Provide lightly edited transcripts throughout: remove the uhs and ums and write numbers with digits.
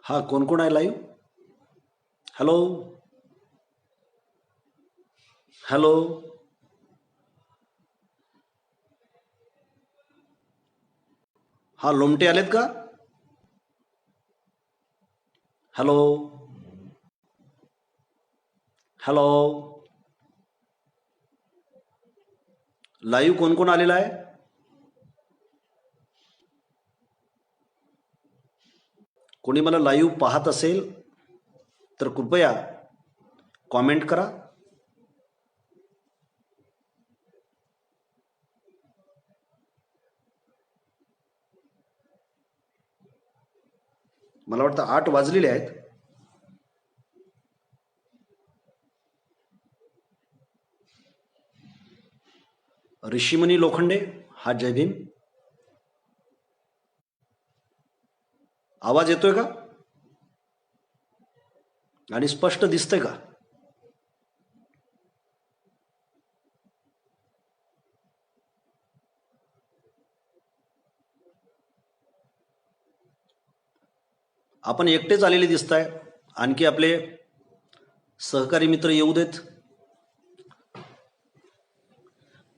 हा, कोण कोण आहे लाईव्ह? Hello hello. हा, लोमटे आलेत का? Hello hello. लाईव्ह कोण कोण आलेला आहे? कोणी मला लाईव्ह पाहत असेल तर कृपया कॉमेंट करा. मला वाटतं 8 वाजलेले आहेत. ऋषीमणी लोखंडे, हा जय भीम. आवाज येतोय का आणि स्पष्ट दिसतंय का? आपण एकटेच आलेले दिसताय, आणखी आपले सहकारी मित्र येऊ देत,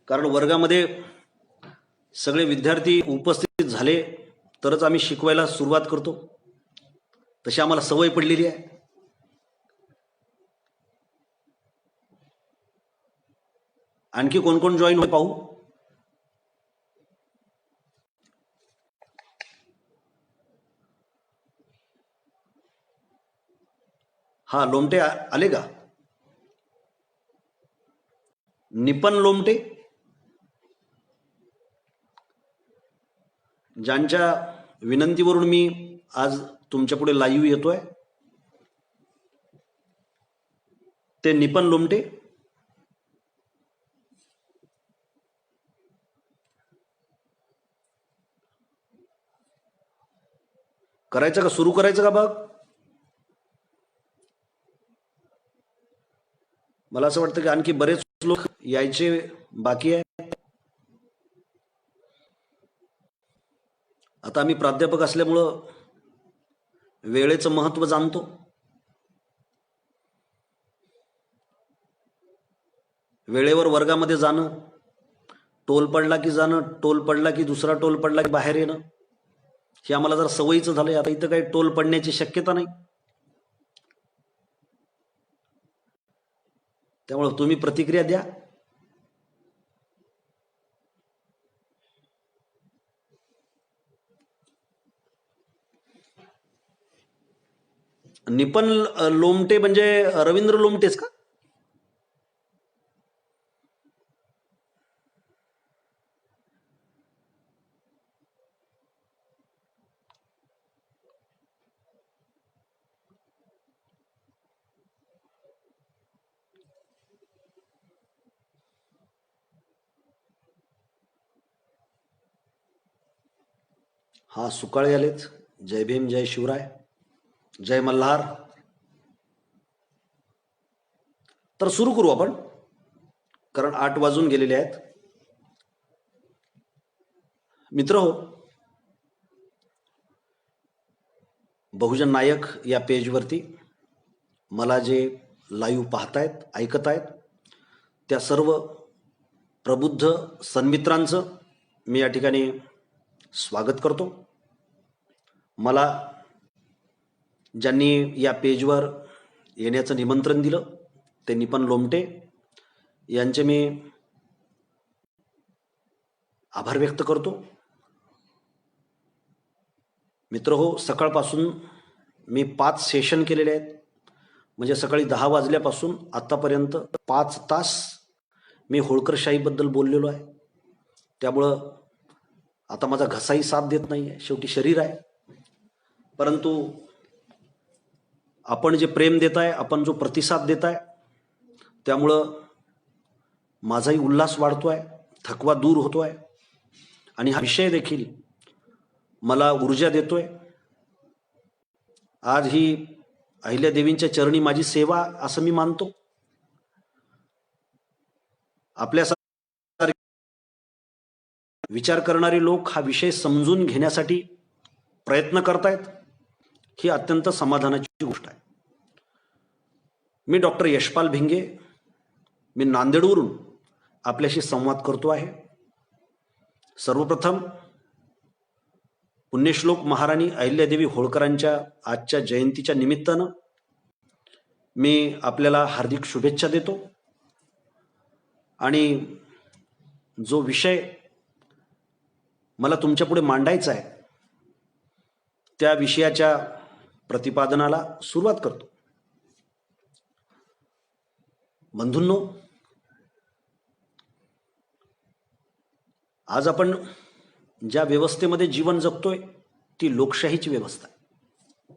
कारण वर्गामध्ये सगळे विद्यार्थी उपस्थित झाले तरच आम्ही शिकवायला सुरुवात करतो. तशी आम्हाला सवय पडलेली आहे. आणखी कोण कोण जॉईन होय पाहू. हा, लोमटे आले का? निपन लोमटे, ज्यांच्या विनंतीवरून मी आज तुमच्या पुढे लाईव्ह येतोय, ते निपन लोमटे. करायचं का, सुरू करायचं का? बघ, मला असं वाटतं की आणखी बरेच लोक यायचे बाकी आहे. आता आम्ही प्राध्यापक असल्यामुळं वेळेचं महत्त्व जाणतो. वेळेवर वर्गामध्ये जाणं, टोल पडला की जाणं, टोल पडला की दुसरा टोल पडला की बाहेर येणं, हे आम्हाला जरा सवयीचं झालंय. आता इथं काही टोल पडण्याची शक्यता नाही, त्यामुळे तुम्ही प्रतिक्रिया द्या. निपन लोमटे म्हणजे रवींद्र लोमटेच का? हा, सुकाळे आलेत. जय भीम, जय शिवराय, जय मल्हार. तर सुरू करू आपण, कारण 8 वाजून गेलेले आहेत. मित्र हो, बहुजन नायक या पेजवरती मला जे लाईव्ह पाहतायत, ऐकत आहेत, त्या सर्व प्रबुद्ध सन्मित्रांचं मी या ठिकाणी स्वागत करतो. मला ज्यांनी या पेजवर येण्याचं निमंत्रण दिलं ते निपन लोमटे यांचे मी आभार व्यक्त करतो. मित्र हो, सकाळपासून मी 5 सेशन केलेले आहेत. म्हणजे सकाळी 10 वाजल्यापासून आत्तापर्यंत 5 तास मी होळकरशाहीबद्दल बोललेलो आहे. त्यामुळं आता माझा घसाही साथ देत नाही आहे, शेवटी शरीर आहे. परंतु आपण जे प्रेम देताय, आपण जो प्रतिसाद देताय, त्यामुळं माझाही उल्हास वाढतोय, थकवा दूर होतोय आणि हा विषय देखील मला ऊर्जा देतोय. आज ही अहिल्यादेवींच्या चरणी माझी सेवा असं मी मानतो. आपल्या विचार करणारे लोक हा विषय समजून घेण्यासाठी प्रयत्न करतायत, ही अत्यंत समाधानाची गोष्ट आहे. मी डॉक्टर यशपाल भिंगे, मी नांदेडवरून आपल्याशी संवाद करतो आहे. सर्वप्रथम पुण्यश्लोक महाराणी अहिल्यादेवी होळकरांच्या आजच्या जयंतीच्या निमित्तानं मी आपल्याला हार्दिक शुभेच्छा देतो. आणि जो विषय मला तुमच्यापुढे मांडायचा आहे त्या विषयाच्या प्रतिपादनाला सुरुवात करतो. बंधूंनो, आज आपण ज्या व्यवस्थेमध्ये जीवन जगतोय ती लोकशाहीची व्यवस्था आहे.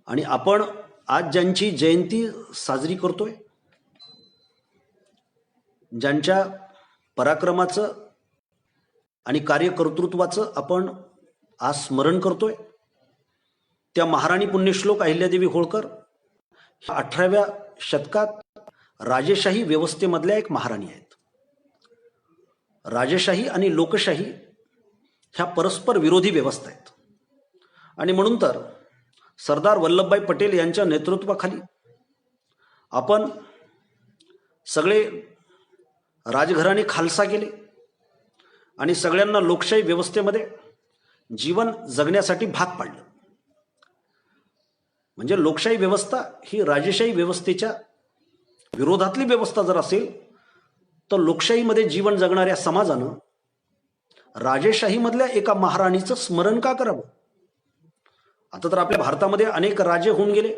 आणि आपण आज ज्यांची जयंती साजरी करतोय, ज्यांच्या पराक्रमाचं आणि कार्यकर्तृत्वाचं आपण आज स्मरण करतोय, त्या महाराणी पुण्यश्लोक अहिल्यादेवी होळकर ह्या 18व्या शतकात राजेशाही व्यवस्थेमधल्या एक महाराणी आहेत. राजेशाही आणि लोकशाही ह्या परस्पर विरोधी व्यवस्था आहेत. आणि म्हणून तर सरदार वल्लभभाई पटेल यांच्या नेतृत्वाखाली आपण सगळे राजघराणे खालसा केले आणि सगळ्यांना लोकशाही व्यवस्थेमध्ये जीवन जगण्यासाठी भाग पाडलं. म्हणजे लोकशाही व्यवस्था ही राजेशाही व्यवस्थेच्या विरोधातली व्यवस्था जर असेल तर लोकशाहीमध्ये जीवन जगणाऱ्या समाजानं राजेशाहीमधल्या एका महाराणीचं स्मरण का करावं? आता तर आपल्या भारतामध्ये अनेक राजे होऊन गेले,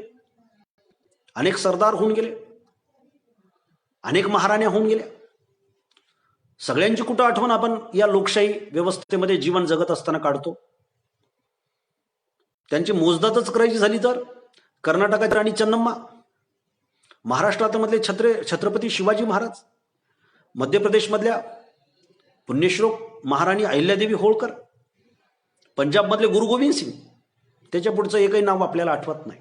अनेक सरदार होऊन गेले, अनेक महाराण्या होऊन गेल्या. सगळ्यांची कुठं आठवण आपण या लोकशाही व्यवस्थेमध्ये जीवन जगत असताना काढतो? त्यांची मोजदातच करायची झाली तर कर्नाटकाची राणी चन्नम्मा, महाराष्ट्रामधले छत्रपती शिवाजी महाराज, मध्य प्रदेशमधल्या पुण्यश्लोक महाराणी अहिल्यादेवी होळकर, पंजाबमधले गुरु गोविंद सिंग, त्याच्या पुढचं एकही नाव आपल्याला आठवत नाही.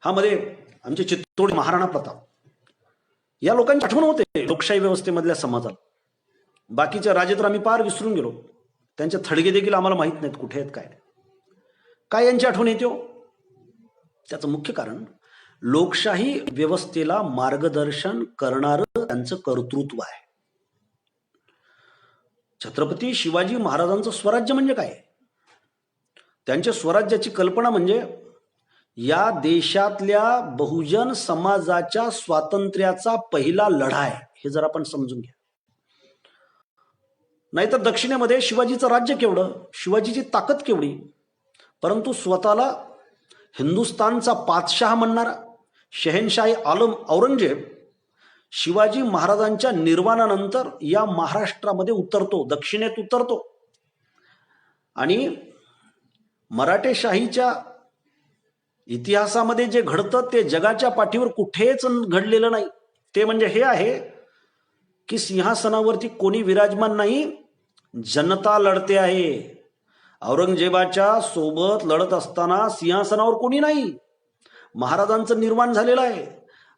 हा मध्ये आमचे चित्तोड महाराणा प्रताप, या लोकांची आठवण होते लोकशाही व्यवस्थेमधल्या समाजाला. बाकीचे राजे तर आम्ही पार विसरून गेलो, त्यांचे थडगे देखील आम्हाला माहीत नाहीत कुठे आहेत काय. काय यांची आठवण येते हो? त्याचं मुख्य कारण लोकशाही व्यवस्थेला मार्गदर्शन करणारं त्यांचं कर्तृत्व आहे. छत्रपती शिवाजी महाराजांचं स्वराज्य म्हणजे काय? त्यांच्या स्वराज्याची कल्पना म्हणजे या देशातल्या बहुजन समाजाच्या स्वातंत्र्याचा पहिला लढा आहे. हे जर आपण समजून घ्या. नाहीतर दक्षिणेमध्ये शिवाजीचं राज्य केवढं, शिवाजीची ताकद केवढी, परंतु स्वतःला हिंदुस्थानचा पातशाह म्हणणारा शहेनशाही आलम औरंगजेब शिवाजी महाराजांच्या निर्वाणानंतर या महाराष्ट्रामध्ये उतरतो, दक्षिणेत उतरतो. आणि मराठेशाहीच्या इतिहासामध्ये जे घडतं ते जगाच्या पाठीवर कुठेच घडलेलं नाही. ते म्हणजे हे आहे की सिंहासनावरती कोणी विराजमान नाही, जनता लढते आहे. औरंगजेबाच्या सोबत लढत असताना सिंहासनावर कोणी नाही, महाराजांचं निर्माण झालेलं आहे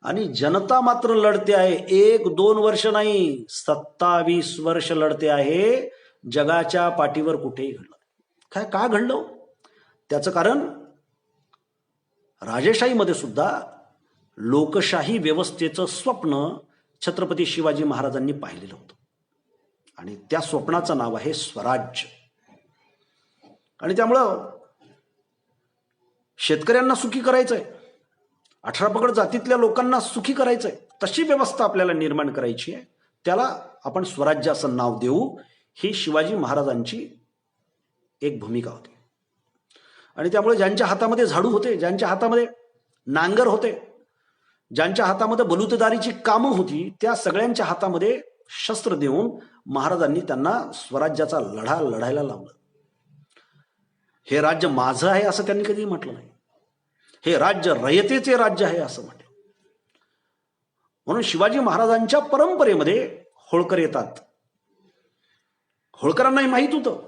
आणि जनता मात्र लढते आहे. 1-2 वर्ष नाही, 27 वर्ष लढते आहे. जगाच्या पाठीवर कुठेही घडलं काय? का घडलं? त्याचं कारण राजेशाहीमध्ये सुद्धा लोकशाही व्यवस्थेचं स्वप्न छत्रपती शिवाजी महाराजांनी पाहिलेलं होतं आणि त्या स्वप्नाचं नाव आहे स्वराज्य. आणि त्यामुळं शेतकऱ्यांना सुखी करायचंय, 18 पगड जातीतल्या लोकांना सुखी करायचंय, तशी व्यवस्था आपल्याला निर्माण करायची आहे. त्याला आपण स्वराज्य असं नाव देऊ. ही शिवाजी महाराजांची एक भूमिका होती. आणि त्यामुळे ज्यांच्या हातामध्ये झाडू होते, ज्यांच्या हातामध्ये नांगर होते, ज्यांच्या हातामध्ये बलुतेदारीची कामं होती, त्या सगळ्यांच्या हातामध्ये शस्त्र देऊन महाराजांनी त्यांना स्वराज्याचा लढा लढायला लावलं. हे राज्य माझं आहे असं त्यांनी कधी म्हटलं नाही. हे राज्य रयतेचे राज्य आहे असं म्हटलं. म्हणून शिवाजी महाराजांच्या परंपरेमध्ये होळकर येतात. होळकरांनाही माहित होतं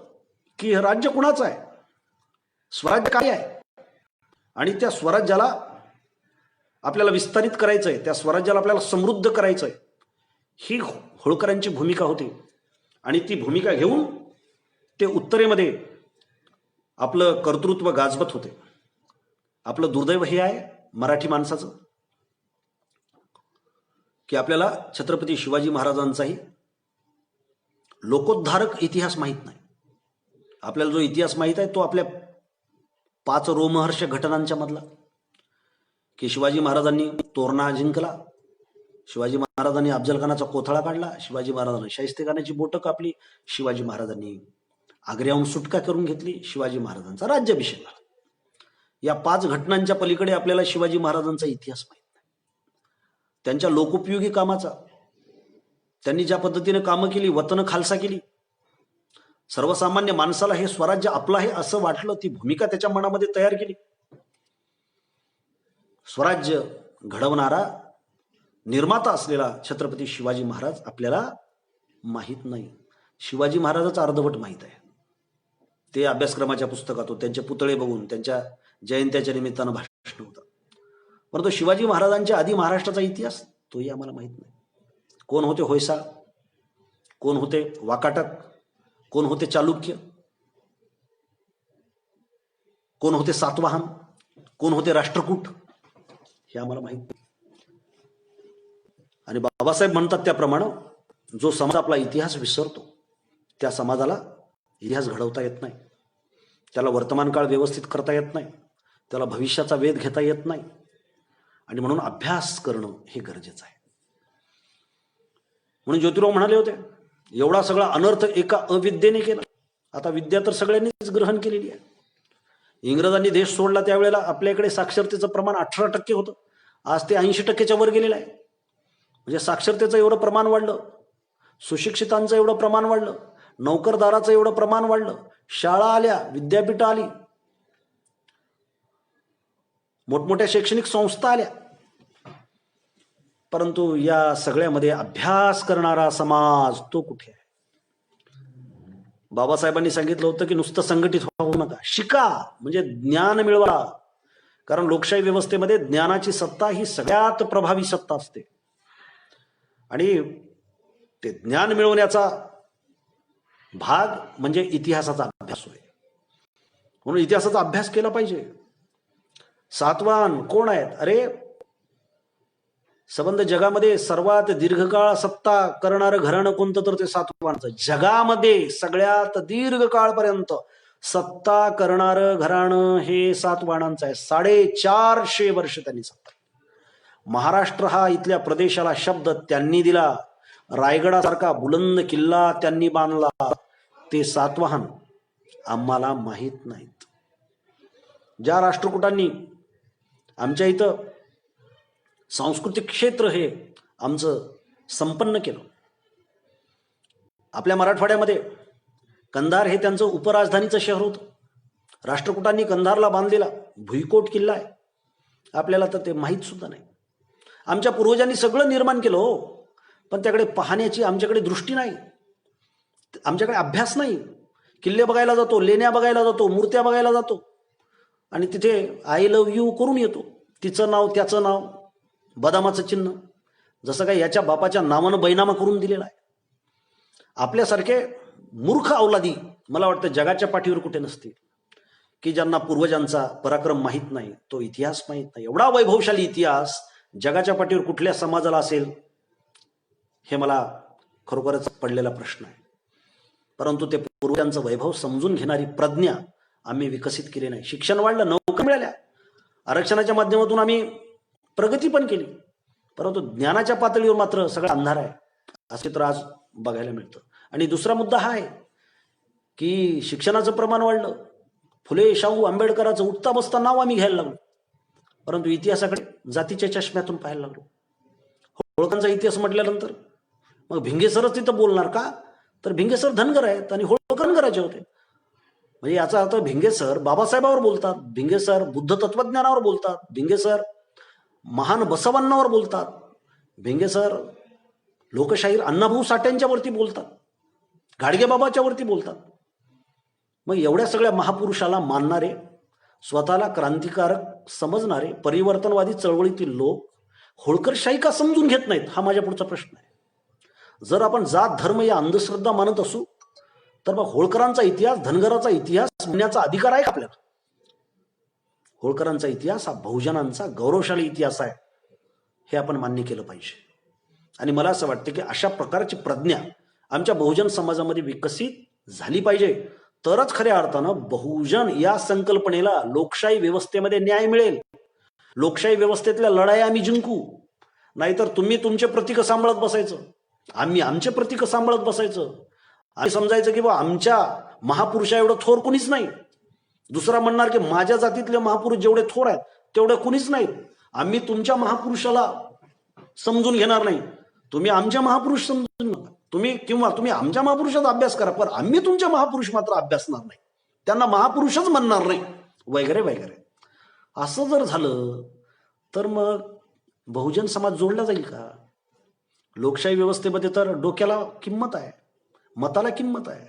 की हे राज्य कुणाचं आहे, स्वराज्य काय आहे, आणि त्या स्वराज्याला आपल्याला विस्तारित करायचंय, त्या स्वराज्याला आपल्याला समृद्ध करायचंय. ही होळकरांची भूमिका होती. आणि ती भूमिका घेऊन ते उत्तरेमध्ये आपलं कर्तृत्व गाजबत होते. आपलं दुर्दैव हे आहे मराठी माणसाचं की आपल्याला छत्रपती शिवाजी महाराजांचाही लोकोद्धारक इतिहास माहीत नाही. आपल्याला जो इतिहास माहीत आहे तो आपल्या 5 रोमहर्ष घटनांच्या मधला, की शिवाजी महाराजांनी तोरणा जिंकला, शिवाजी महाराजांनी अफजलखानाचा कोथळा काढला, शिवाजी महाराजांनी शाहिस्तेखानाची बोटं कापली, शिवाजी महाराजांनी आग्र्याहून सुटका करून घेतली, शिवाजी महाराजांचा राज्याभिषेक झाला. या 5 घटनांच्या पलीकडे आपल्याला शिवाजी महाराजांचा इतिहास माहीत नाही. त्यांच्या लोकोपयोगी कामाचा, त्यांनी ज्या पद्धतीने कामं केली, वतन खालसा केली, सर्वसामान्य माणसाला हे स्वराज्य आपलं आहे असं वाटलं, ती भूमिका त्याच्या मनामध्ये तयार केली. स्वराज्य घडवणारा निर्माता असलेला छत्रपती शिवाजी महाराज आपल्याला माहीत नाही. शिवाजी महाराजाचा अर्धवट माहीत आहे. ते अभ्यासक्रमाच्या पुस्तकातून त्यांचे पुतळे बघून, त्यांच्या जयंत्याच्या निमित्तानं भाषण होतं. परंतु शिवाजी महाराजांच्या आधी महाराष्ट्राचा इतिहास तोही आम्हाला माहीत नाही. कोण होते होयसाळ, कोण होते वाकाटक, कोण होते चालुक्य, कोण होते सातवाहन, कोण होते राष्ट्रकूट, हे आम्हाला माहीत नाही. आणि बाबासाहेब म्हणतात त्याप्रमाणे जो समाज आपला इतिहास विसरतो त्या समाजाला इतिहास घडवता येत नाही, त्याला वर्तमान काळ व्यवस्थित करता येत नाही, त्याला भविष्याचा वेध घेता येत नाही. आणि म्हणून अभ्यास करणं हे गरजेचं आहे. म्हणून ज्योतिराव म्हणाले होते, एवढा सगळा अनर्थ एका अविद्येने केला. आता विद्या तर सगळ्यांनीच ग्रहण केलेली आहे. इंग्रजांनी देश सोडला त्यावेळेला आपल्याकडे साक्षरतेचं प्रमाण 18% होतं. आज ते 80%च्या वर गेलेलं आहे. म्हणजे साक्षरतेचं एवढं प्रमाण वाढलं, सुशिक्षितांचं एवढं प्रमाण वाढलं, नोकरदाराचं एवढं प्रमाण वाढलं, शाळा आल्या, विद्यापीठ आली, मोठमोठ्या शैक्षणिक संस्था आल्या. परंतु या सगळ्यामध्ये अभ्यास करणारा समाज तो कुठे आहे? बाबासाहेबांनी सांगितलं होतं की नुसतं संघटित होऊ नका, शिका, म्हणजे ज्ञान मिळवा. कारण लोकशाही व्यवस्थेमध्ये ज्ञानाची सत्ता ही सगळ्यात प्रभावी सत्ता असते. आणि ते ज्ञान मिळवण्याचा भाग म्हणजे इतिहासाचा अभ्यास होय. म्हणून इतिहासाचा अभ्यास केला पाहिजे. सातवाहन कोण आहेत? अरे संबंध जगामध्ये सर्वात दीर्घकाळ सत्ता करणारं घराणं कोणतं? तर ते सातवाहनाचं. जगामध्ये सगळ्यात दीर्घकाळपर्यंत सत्ता करणारं घराणं हे सातवाहनांचं आहे. 450 वर्ष त्यांनी सत्ता. महाराष्ट्र हा इथल्या प्रदेशाला शब्द त्यांनी दिला. रायगडासारखा बुलंद किल्ला त्यांनी बांधला. ते सातवाहन आम्हाला माहीत नाहीत. ज्या राष्ट्रकुटांनी आमच्या इथं सांस्कृतिक क्षेत्र हे आमचं संपन्न केलं, आपल्या मराठवाड्यामध्ये कंधार हे त्यांचं उपराजधानीचं शहर होतं. राष्ट्रकुटांनी कंधारला बांधलेला भुईकोट किल्ला आहे. आपल्याला तर ते माहीत सुद्धा नाही. आमच्या पूर्वजांनी सगळं निर्माण केलं हो, पण त्याकडे पाहण्याची आमच्याकडे दृष्टी नाही, आमच्याकडे अभ्यास नाही. किल्ले बघायला जातो, लेण्या बघायला जातो, मूर्त्या बघायला जातो आणि तिथे आय लव्ह यू करून येतो. तिचं नाव, त्याचं नाव, बदामाचं चिन्ह, जसं काय याच्या बापाच्या नावानं बैनामा करून दिलेला आहे. आपल्यासारखे मूर्ख अवलादी मला वाटतं जगाच्या पाठीवर कुठे नसतील की ज्यांना पूर्वजांचा पराक्रम माहीत नाही, तो इतिहास माहीत नाही. एवढा वैभवशाली इतिहास जगाच्या पाठीवर कुठल्या समाजाला असेल हे मला खरोखरच पडलेला प्रश्न आहे. परंतु ते पूर्वजांचं वैभव समजून घेणारी प्रज्ञा आम्ही विकसित केली नाही. शिक्षण वाढलं, नोकऱ्या मिळाल्या, आरक्षणाच्या माध्यमातून आम्ही प्रगती पण केली, परंतु ज्ञानाच्या पातळीवर मात्र सगळं अंधार आहे, असे तर आज बघायला मिळतं. आणि दुसरा मुद्दा हा आहे की शिक्षणाचं प्रमाण वाढलं, फुले शाहू आंबेडकरांचं उठता बसता नाव आम्ही घ्यायला लागलो, परंतु इतिहासाकडे जातीच्या चष्म्यातून पाहायला लागलो. होळकरांचा इतिहास म्हटल्यानंतर मग भिंगे सरच तिथं बोलणार का? तर भिंगे सर धनगर आहेत आणि होळकर धनगराचे होते. म्हणजे याचा अर्थ भिंगे सर बाबासाहेबांवर बोलतात, भिंगे सर बुद्ध तत्वज्ञानावर बोलतात, भिंगे सर महान बसवांनावर बोलतात, भिंगे सर लोकशाहीर अण्णाभाऊ साठ्यांच्या वरती बोलतात, गाडगेबाबाच्या वरती बोलतात. मग एवढ्या सगळ्या महापुरुषाला मानणारे, स्वतःला क्रांतिकारक समजणारे, परिवर्तनवादी चळवळीतील लोक होळकरशाही का समजून घेत नाहीत? हा माझ्या पुढचा प्रश्न आहे. जर आपण जात धर्म या अंधश्रद्धा मानत असू तर मग होळकरांचा इतिहास, धनगराचा इतिहास म्हणण्याचा अधिकार आहे का आपल्याला? होळकरांचा इतिहास हा बहुजनांचा गौरवशाली इतिहास आहे, हे आपण मान्य केलं पाहिजे. आणि मला असं वाटतं की अशा प्रकारची प्रज्ञा आमच्या बहुजन समाजामध्ये विकसित झाली पाहिजे, तरच खऱ्या अर्थानं बहुजन या संकल्पनेला लोकशाही व्यवस्थेमध्ये न्याय मिळेल. लोकशाही व्यवस्थेतल्या लढाई आम्ही जिंकू. नाहीतर तुम्ही तुमचे प्रतीक सांभाळत बसायचं, आम्ही आमचे प्रतीक सांभाळत बसायचं आणि समजायचं की बा आमच्या महापुरुषा एवढं थोर कुणीच नाही. दुसरा म्हणणार की माझ्या जातीतले महापुरुष जेवढे थोर आहेत तेवढे कुणीच नाहीत. आम्ही तुमच्या महापुरुषाला समजून घेणार नाही, तुम्ही आमच्या महापुरुष समजून नका. तुम्ही आमच्या महापुरुषाचा अभ्यास करा, पण आम्ही तुमच्या महापुरुष मात्र अभ्यासणार नाही, त्यांना महापुरुषच म्हणणार नाही, वगैरे वगैरे. असं जर झालं तर मग बहुजन समाज जोडला जाईल का? लोकशाही व्यवस्थेमध्ये तर डोक्याला किंमत आहे, मताला किंमत आहे.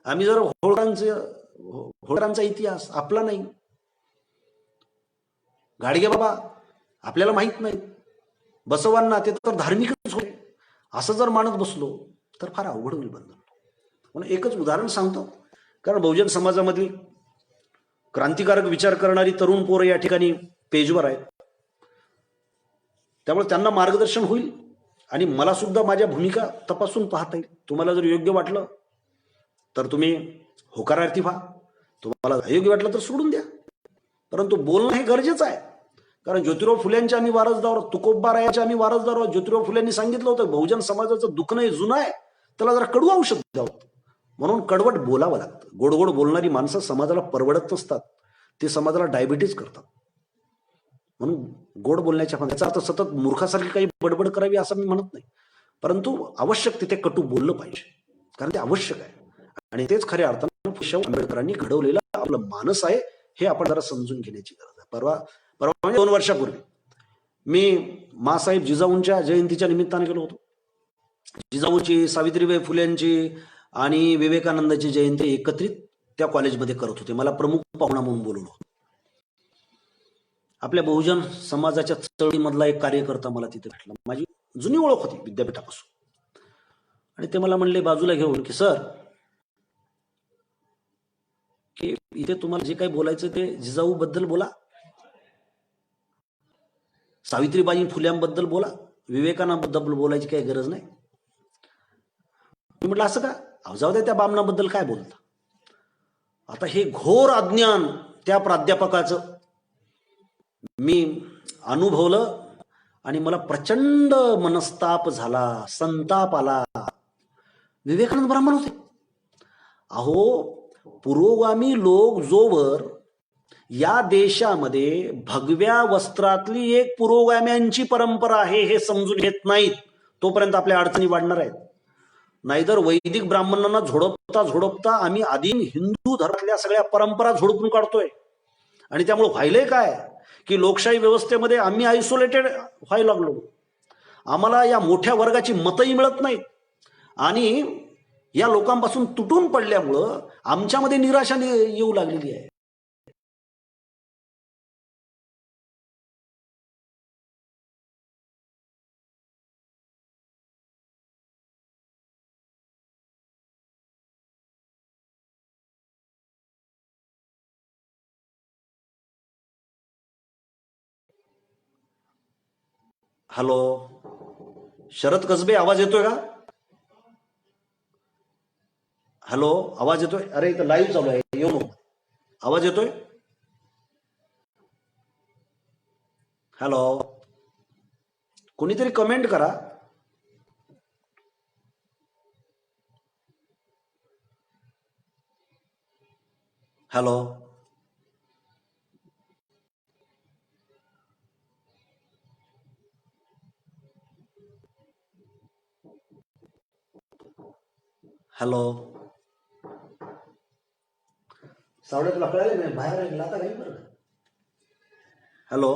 आम्ही जर होळकरांचा इतिहास आपला नाही, गाडगे बाबा आपल्याला माहित नाही, बसवांना ते तर धार्मिकच होते, असं जर मानत बसलो तर फार अवघड होईल बंधन. म्हणून एकच उदाहरण सांगतो, कारण बहुजन समाजामधली क्रांतिकारक विचार करणारी तरुण पोरं या ठिकाणी पेजवर आहेत, त्यामुळे त्यांना मार्गदर्शन होईल आणि मला सुद्धा माझ्या भूमिका तपासून पाहता येईल. तुम्हाला जर योग्य वाटलं तर तुम्ही होकारार्थी व्हा, तुम्हाला अयोग्य वाटलं तर सोडून द्या. परंतु बोलणं हे गरजेचं आहे, कारण ज्योतिराव फुल्यांचे आम्ही वारसदार, तुकोबारायाचे आम्ही वारसदार आहोत. ज्योतिराव फुल्यांनी सांगितलं होतं बहुजन समाजाचं दुखणं हे जुनं आहे, त्याला जरा कडू औषध द्यावं. म्हणून कडवट बोलावं लागतं. गोड गोड बोलणारी माणसं समाजाला परवडत नसतात, ते समाजाला डायबिटीज करतात. म्हणून गोड बोलण्याच्या याचा अर्थ सतत मूर्खासारखी काही बडबड करावी असं मी म्हणत नाही, परंतु आवश्यक तिथे कटू बोललं पाहिजे, कारण ते आवश्यक आहे. आणि तेच खऱ्या अर्थानं शाहू आंबेडकरांनी घडवलेलं आपलं मानस आहे, हे आपण जरा समजून घेण्याची गरज आहे. परवा 2 वर्षापूर्वी मी मासाहेब जिजाऊंच्या जयंतीच्या निमित्ताने गेलो होतो. जिजाऊची, सावित्रीबाई फुल्यांची आणि विवेकानंदाची जयंती एकत्रित त्या कॉलेजमध्ये करत होते. मला प्रमुख पाहुणा म्हणून बोलवलं होतं. आपल्या बहुजन समाजाच्या चळवळीमधला एक कार्यकर्ता मला तिथे भेटला, माझी जुनी ओळख होती विद्यापीठापासून. आणि ते मला म्हणले बाजूला घेऊन की सर, की इथे तुम्हाला जे काही बोलायचं ते जिजाऊ बद्दल बोला, सावित्रीबाई फुल्यांबद्दल बोला, विवेकानंदाबद्दल बोलायची काही गरज नाही. मी म्हटलं असं का? अहो जाऊ दे, त्या बामणाबद्दल काय बोलता. आता हे घोर अज्ञान त्या प्राध्यापकाचं मी अनुभवलं आणि मला प्रचंड मनस्ताप झाला, संताप आला. विवेकानंद ब्राह्मण होते. अहो, पुरोगामी लोक जोवर या देशामध्ये भगव्या वस्त्रातली एक पुरोगाम्यांची परंपरा आहे हे समजून घेत नाहीत, तोपर्यंत आपल्या अडचणी वाढणार आहेत. नाहीतर वैदिक ब्राह्मणांना झोडपता झोडपता आम्ही आदिम हिंदू धर्मातल्या सगळ्या परंपरा झोडपून काढतोय. आणि त्यामुळे व्हायलंय काय की लोकशाही व्यवस्थेमध्ये आम्ही आयसोलेटेड व्हायला लागलो. आम्हाला या मोठ्या वर्गाची मतही मिळत नाहीत आणि या लोकांपासून तुटून पडल्यामुळं आमच्यामध्ये निराशा येऊ लागलेली आहे. हॅलो शरद कसबे, आवाज येतोय का? हॅलो, आवाज येतोय? अरे इथं लाईव्ह चालू आहे, येऊ नको. आवाज येतोय? हॅलो, कोणीतरी कमेंट करा. हॅलो, हॅलो, सावड्या तुला कळायला नाही, बाहेर लाता काही बरं. Hello,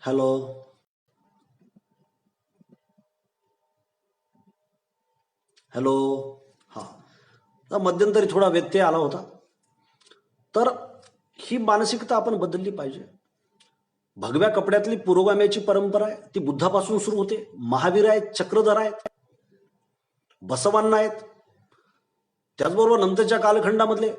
hello. हॅलो. हा, मध्यंतरी थोडा व्यत्यय आला होता. तर ही मानसिकता आपण बदलली पाहिजे. भगव्या कपड्यातली पुरोगाम्याची परंपरा आहे ती बुद्धापासून सुरू होते. महावीर आहेत, चक्रधर आहेत, बसवांना आहेत, त्याचबरोबर नंतरच्या कालखंडामधले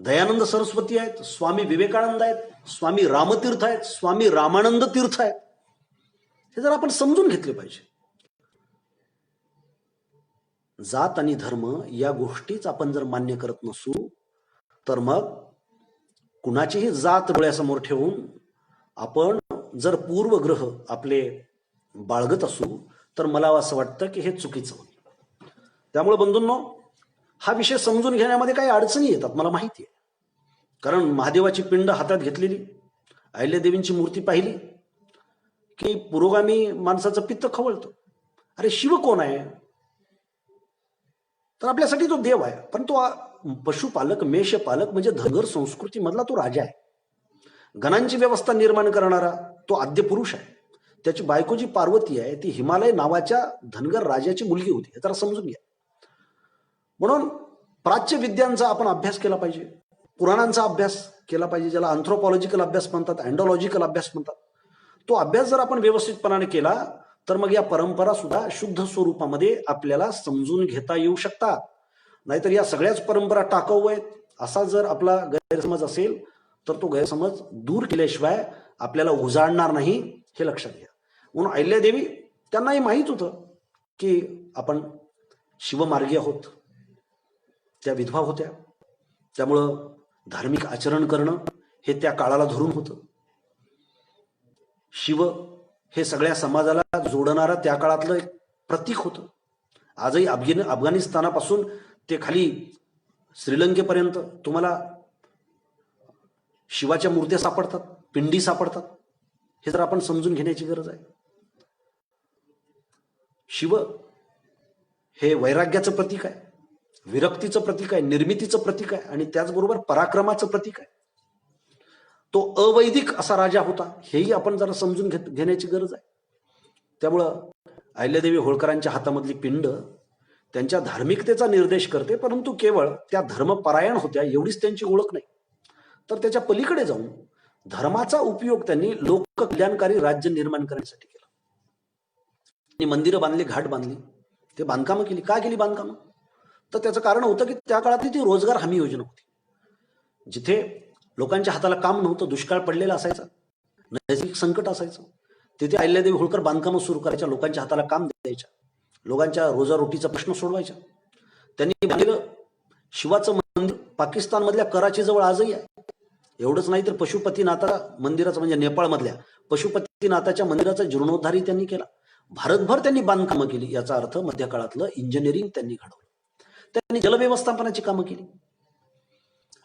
दयानंद सरस्वती आहेत, स्वामी विवेकानंद आहेत, स्वामी रामतीर्थ आहेत, स्वामी रामानंद तीर्थ आहेत. हे जर आपण समजून घेतले पाहिजे. जात आणि धर्म या गोष्टीच आपण जर मान्य करत नसू तर मग कुणाचीही जात डोळ्यासमोर ठेवून आपण जर पूर्वग्रह आपले बाळगत असू तर मला असं वाटतं की हे चुकीचं होईल. त्यामुळे बंधूंनो, हा विषय समजून घेण्यामध्ये काही अडचणी येतात मला माहिती आहे. कारण महादेवाची पिंड हातात घेतलेली, अहिल्यादेवींची मूर्ती पाहिली की पुरोगामी माणसाचं पित्त खवळतं. अरे शिव कोण आहे? तर आपल्यासाठी तो देव आहे, पण तो पशुपालक, मेषपालक म्हणजे धनगर संस्कृतीमधला तो राजा आहे. गणांची व्यवस्था निर्माण करणारा तो आद्य पुरुष आहे. त्याची बायको जी पार्वती आहे ती हिमालय नावाच्या धनगर राजाची मुलगी होती. हे जरा समजून घ्या. म्हणून प्राच्य विद्यांचा आपण अभ्यास केला पाहिजे, पुराणांचा अभ्यास केला पाहिजे, ज्याला अँथ्रोपॉलॉजिकल अभ्यास म्हणतात, अँडॉलॉजिकल अभ्यास म्हणतात. तो अभ्यास जर आपण व्यवस्थितपणाने केला तर मग या परंपरा सुद्धा शुद्ध स्वरूपामध्ये आपल्याला समजून घेता येऊ शकतात. नाहीतर या सगळ्याच परंपरा टाकाऊ आहेत असा जर आपला गैरसमज असेल तर तो गैरसमज दूर केल्याशिवाय आपल्याला उजाडणार नाही, हे लक्षात घ्या. म्हणून अहिल्यादेवी त्यांनाही माहीत होतं की आपण शिवमार्गी आहोत. त्या विधवा होत्या, त्यामुळं धार्मिक आचरण करणं हे त्या काळाला धरून होतं. शिव हे सगळ्या समाजाला जोडणारं त्या काळातलं एक प्रतीक होतं. आजही अफगाणिस्तानापासून ते खाली श्रीलंकेपर्यंत तुम्हाला शिवाच्या मूर्त्या सापडतात, पिंडी सापडतात. हे जर आपण समजून घेण्याची गरज आहे. शिव हे वैराग्याचं प्रतीक आहे, विरक्तीचं प्रतीक आहे, निर्मितीचं प्रतीक आहे आणि त्याचबरोबर पराक्रमाचं प्रतीक आहे. तो अवैदिक असा राजा होता, हेही आपण जरा समजून घेण्याची गरज आहे. त्यामुळं अहिल्यादेवी होळकरांच्या हातामधली पिंड त्यांच्या धार्मिकतेचा निर्देश करते, परंतु केवळ त्या धर्मपरायण होत्या एवढीच त्यांची ओळख नाही. तर त्याच्या पलीकडे जाऊन धर्माचा उपयोग त्यांनी लोककल्याणकारी राज्य निर्माण करण्यासाठी केला. त्यांनी मंदिरं बांधली, घाट बांधली, ते बांधकामं केली. का केली बांधकामं? तर त्याचं कारण होतं की त्या काळातली ती रोजगार हमी योजना होती. जिथे लोकांच्या हाताला काम नव्हतं, दुष्काळ पडलेला असायचा, नैसर्गिक संकट असायचं, तिथे अहिल्यादेवी होळकर बांधकामं सुरू करायच्या, लोकांच्या हाताला काम द्यायच्या, लोकांच्या रोजारोटीचा प्रश्न सोडवायचा. त्यांनी बांधलेलं शिवाचं मंदिर पाकिस्तानमधल्या कराची जवळ आजही आहे. एवढंच नाही तर पशुपतीनाथा मंदिराचं म्हणजे नेपाळमधल्या पशुपतीनाथाच्या मंदिराचा जीर्णोद्धारही त्यांनी केला. भारतभर त्यांनी बांधकामं केली. याचा अर्थ मध्य काळातलं इंजिनिअरिंग त्यांनी घडवलं. त्यांनी जलव्यवस्थापनाची कामं केली.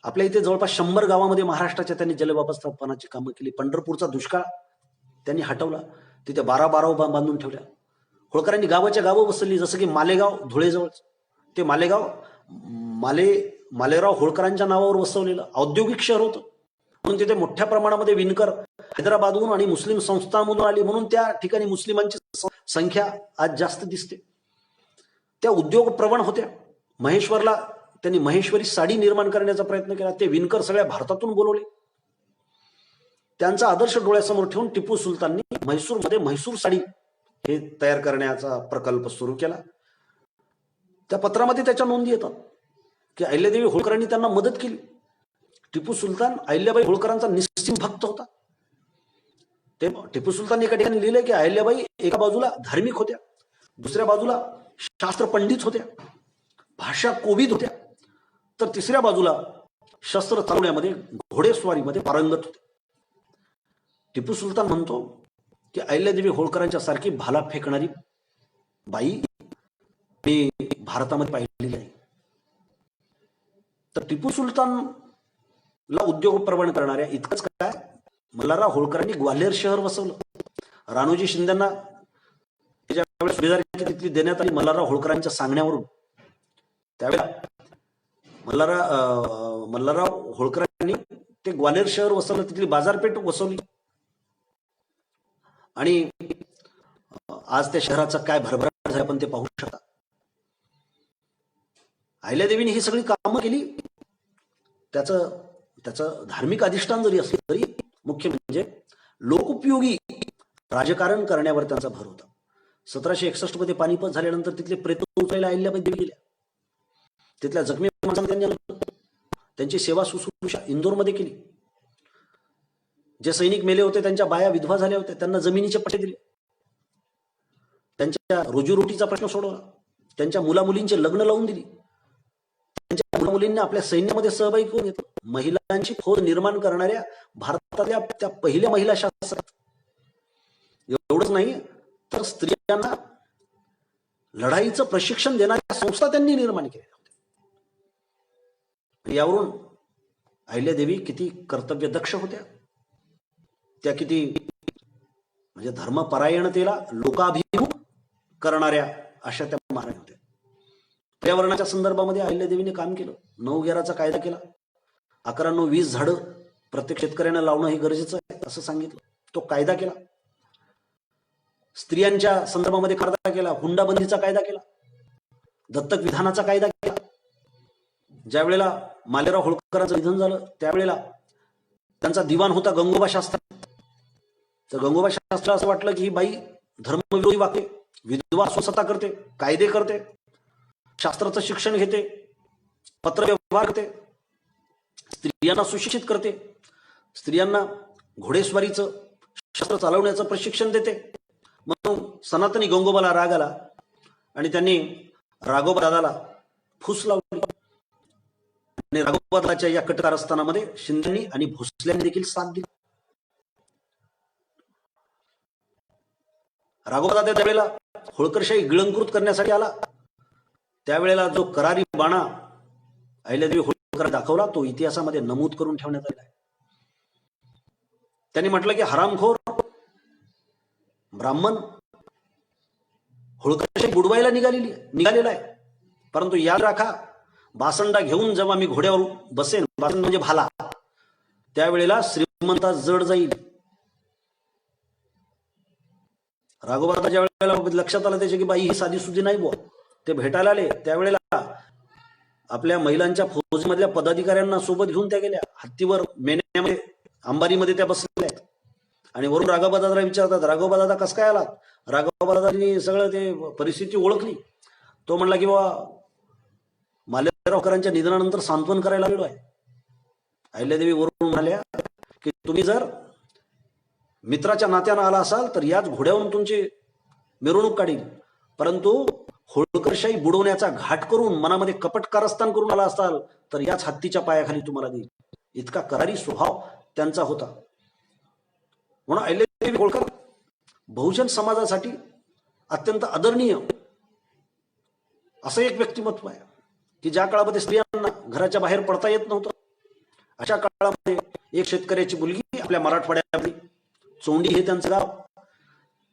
आपल्या इथे जवळपास 100 गावामध्ये महाराष्ट्राच्या त्यांनी जलव्यवस्थापनाची कामं केली. पंढरपूरचा दुष्काळ त्यांनी हटवला, तिथे 12 बांधून ठेवल्या. होळकरांनी गावाच्या गावं वसवली, जसं की मालेगाव धुळेजवळ. ते मालेगाव मालेराव होळकरांच्या नावावर वसवलेलं औद्योगिक शहर होतं. म्हणून तिथे मोठ्या प्रमाणामध्ये विणकर हैदराबादहून आणि मुस्लिम संस्थांमधून आली, म्हणून त्या ठिकाणी मुस्लिमांची संख्या आज जास्त दिसते. त्या उद्योग प्रवण होत्या. महेश्वरला त्यांनी महेश्वरी साडी निर्माण करण्याचा प्रयत्न केला. ते विणकर सगळ्या भारतातून बोलवले. त्यांचा आदर्श डोळ्यासमोर ठेवून टिपू सुलताननी म्हैसूरमध्ये म्हैसूर साडी हे तयार करण्याचा प्रकल्प सुरू केला. त्या पत्रामध्ये त्याच्या नोंदी येतात की अहिल्यादेवी होळकरांनी त्यांना मदत केली. टिपू सुलतान अहिल्याबाई होळकरांचा निस्सीम भक्त होता. ते टिपू सुलतान एका ठिकाणी लिहिलंय की अहिल्याबाई एका बाजूला धार्मिक होत्या, दुसऱ्या बाजूला शास्त्र पंडित होत्या, भाषा कोविद होत्या, तर तिसऱ्या बाजूला शस्त्र चालवण्यामध्ये, घोडेस्वारीमध्ये पारंगत होते. टिपू सुलतान म्हणतो की अहिल्यादेवी होळकरांच्या सारखी भाला फेकणारी बाई मी भारतामध्ये पाहिलेली नाही. तर टिपू सुलतानला उद्योग प्रवण करणाऱ्या इतकंच काय, मल्हारराव होळकरांनी ग्वाल्हेर शहर वसवलं. राणोजी शिंदेना ज्यावेळेस सुभेदारी तिथली देण्यात आली मल्हारराव होळकरांच्या सांगण्यावरून, त्यावेळेला मल्हारराव होळकरांनी ते ग्वाल्हेर शहर वसवलं, तिथली बाजारपेठ वसवली. आणि आज त्या शहराचा काय भरभराट झाला आपण ते पाहू शकता. अहिल्यादेवीने ही सगळी कामं केली. त्याचं धार्मिक अधिष्ठान जरी असलं तरी मुख्य म्हणजे लोकोपयोगी राजकारण करण्यावर त्यांचा भर होता. 1761 मध्ये पानिपत झाल्यानंतर तिथले प्रेत उचलायला अहिल्याबाई देवी गेल्या. तिथल्या जखमी माणसांना त्यांनी आणलं. त्यांची सेवा शुश्रूषा इंदोरमध्ये केली. जे सैनिक मेले होते त्यांच्या बाया विधवा झाल्या होत्या, त्यांना जमिनीचे पट्टे दिले. त्यांच्या रोजीरोटीचा प्रश्न सोडवला. त्यांच्या मुलामुलींचे लग्न लावून दिली. त्यांच्या मुलामुलींना आपल्या सैन्यामध्ये सहभागी करून घेतलं. महिलांची फौज निर्माण करणाऱ्या भारतातल्या त्या पहिल्या महिला शासक. एवढंच नाही तर स्त्रियांना लढाईचं प्रशिक्षण देणाऱ्या संस्था त्यांनी निर्माण केल्या होत्या. यावरून अहिल्यादेवी किती कर्तव्यदक्ष होत्या. त्या किती म्हणजे धर्मपरायणतेला लोकाभिमुख करणाऱ्या अशा त्या महाराणी होत्या. पर्यावरणाच्या संदर्भामध्ये अहिल्यादेवीने काम केलं. 9/11चा कायदा केला. 11-9-20 झाडं प्रत्येक शेतकऱ्यांना लावणं हे गरजेचं आहे असं सांगितलं. तो कायदा केला. स्त्रियांच्या संदर्भामध्ये कायदा केला. हुंडाबंदीचा कायदा केला. दत्तक विधानाचा कायदा केला. ज्या वेळेला मालेराव होळकरांचं निधन झालं त्यावेळेला त्यांचा दिवाण होता गंगोबा शास्त्री. तर गंगोबा शास्त्रीला असं वाटलं की ही बाई धर्मविरोधी वागते, विधवा अस्वस्थता करते, कायदे करते, शास्त्राचं शिक्षण घेते, पत्रव्यवहार करते, स्त्रियांना सुशिक्षित करते, स्त्रियांना घोडेस्वारीचं शस्त्र चालवण्याचं प्रशिक्षण देते. म्हणून सनातनी गंगोबाला राग आला आणि त्यांनी राघोबा दादाला फूस लावली. आणि राघोबा दादाच्या या कटकारस्थानामध्ये शिंदेनी आणि भोसल्यांनी देखील साथ दिली. राघोबा दादा त्यावेळेला होळकरशाही गिळंकृत करण्यासाठी आला. त्यावेळेला जो करारी बाणा अहिल्यादेवी होळकर दाखवला तो इतिहासामध्ये नमूद करून ठेवण्यात आला आहे. त्यांनी म्हटलं की हरामखोर ब्राह्मण होळकरशाही बुडवायला निघालेला आहे, परंतु याद राखा बासंडा घेऊन जेव्हा मी घोड्यावर बसेन, बासंड म्हणजे भाला, त्यावेळेला श्रीमंता जड जाईल. राघोबा ज्या वेळेला लक्षात आलं त्याच्या की बाई ही साधी सुधी नाही बुवा, ते भेटायला आले. त्यावेळेला आपल्या महिलांच्या फौजीमधल्या पदाधिकाऱ्यांना सोबत घेऊन त्या गेल्या. हत्तीवर मेण्यामध्ये अंबारीमध्ये त्या बसलेल्या आहेत. आणि वरून राघोबा दादाला विचारतात, राघोबा दादा कसं काय आलात? राघोबा दादांनी सगळं ते परिस्थिती ओळखली. तो म्हणला की बाबा मालेरावकरांच्या निधनानंतर सांत्वन करायला आलेलो आहे. अहिल्यादेवी वरून म्हणाल्या की तुम्ही जर मित्राच्या नात्यानं आला असाल तर याच घोड्यावरून तुमची मिरवणूक काढील, परंतु होळकरशाही बुडवण्याचा घाट करून मनामध्ये कपट कारस्थान करून आला असाल तर याच हत्तीच्या पायाखाली तुम्हाला देईल. इतका करारी स्वभाव त्यांचा होता. म्हणून अहिल्यादेवी होळकर बहुजन समाजासाठी अत्यंत आदरणीय असं एक व्यक्तिमत्व आहे की ज्या काळामध्ये स्त्रियांना घराच्या बाहेर पडता येत नव्हतं, अशा काळामध्ये एक शेतकऱ्याची मुलगी आपल्या मराठवाड्यातली चोंडी हे त्यांचं गाव,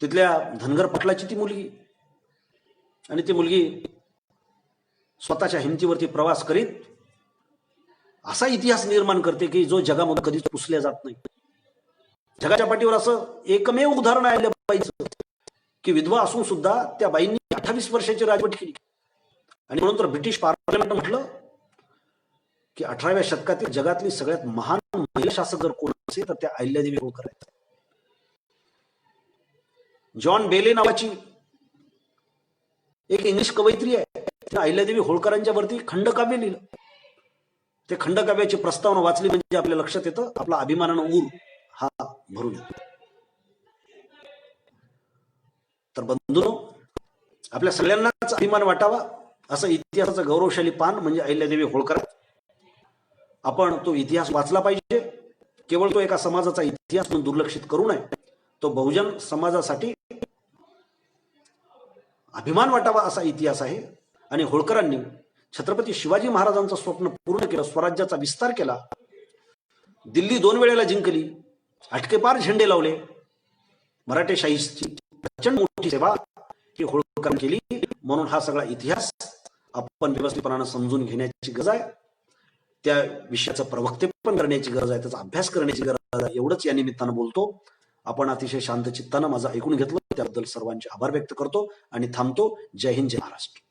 तिथल्या धनगर पाटलाची ती मुलगी, आणि ती मुलगी स्वतःच्या हिमतीवरती प्रवास करीत असा इतिहास निर्माण करते की जो जगामध्ये कधीच पुसल्या जात नाही. जगाच्या पाठीवर असं एकमेव उदाहरण आहे बाईचं की विधवा असून सुद्धा त्या बाईंनी 28 वर्षाची राजवट केली. आणि म्हणून तर ब्रिटिश पार्लमेंट म्हटलं की 18व्या शतकातील जगातली सगळ्यात महान महिला शासक जर कोण असेल तर त्या अहिल्यादेवी होळकर आहेत. जॉन बेले नावाची एक इंग्लिश कवयित्री आहे, त्या अहिल्यादेवी होळकरांच्या वरती खंडकाव्य लिहिलं. ते खंडकाव्याची प्रस्तावना वाचली म्हणजे आपल्या लक्षात येतं आपला अभिमानानं ऊर हा भरून येतो. तर बंधूंनो, आपल्या सगळ्यांनाच अभिमान वाटावा असं इतिहासाचं गौरवशाली पान म्हणजे अहिल्यादेवी होळकर. आपण तो इतिहास वाचला पाहिजे. केवळ तो एका समाजाचा इतिहास म्हणून दुर्लक्षित करू नये. तो बहुजन समाजासाठी अभिमान वाटावा असा इतिहास आहे. आणि होळकरांनी छत्रपती शिवाजी महाराजांचं स्वप्न पूर्ण केलं, स्वराज्याचा विस्तार केला, दिल्ली 2 वेळेला जिंकली, अटकेपार झेंडे लावले. मराठेशाहीची प्रचंड मोठी सेवा ही होळकरांनी केली. म्हणून हा सगळा इतिहास आपण व्यवस्थितपणानं समजून घेण्याची गरज आहे. त्या विषयाचं प्रवक्तेपण करण्याची गरज आहे, त्याचा अभ्यास करण्याची गरज आहे. एवढंच या निमित्तानं बोलतो. आपण अतिशय शांत चित्तानं माझं ऐकून घेतलं त्याबद्दल सर्वांचे आभार व्यक्त करतो आणि थांबतो. जय हिंद, जय महाराष्ट्र.